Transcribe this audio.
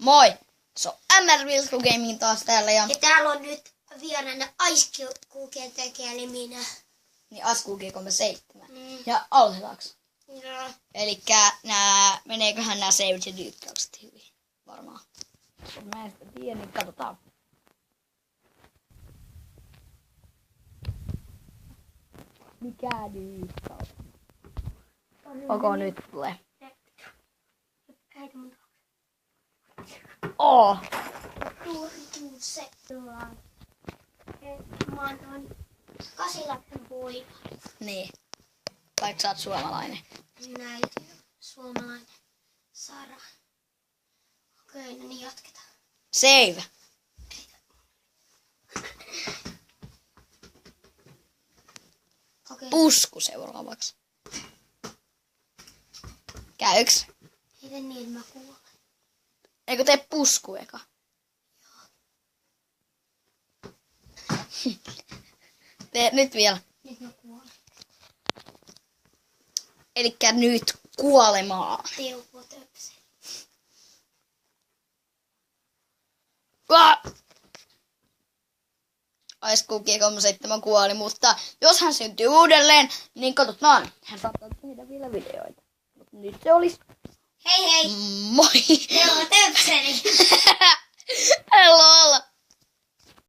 Moi! Se on MR Vilsku Gaming taas täällä ja täällä on nyt vieraana Ice Cookien tekijä, eli minä. niin Askuukin 37. Ja aloitetaanko? No. Elikkä meneeköhän nää save ja dyykkaukset hyvin? Varmaan. Kun mä en sitä tiedä, niin katsotaan. Mikä dyykkaus? Onko nyt tulee? Oo! Tuu se. Mä oon 8 poika. Niin. Vaikka sä oot suomalainen. Minun äiti on suomalainen. Sara. Okei, no niin jatketaan. Save! Okei. Pusku seuraavaksi. Käyks? Ei tee niin, että mä kuolen. Eikö tee pusku eka? Tee nyt vielä. Nyt mä kuolen. Elikkä nyt kuolemaa. Teuvo töpseli. Ice Cookie 37 kuoli, mutta jos hän syntyy uudelleen, niin katsotaan. Hän saattaa tehdä vielä videoita. Mutta nyt se olisi. Hei hei! Moi! Teuvo töpseli. Hello!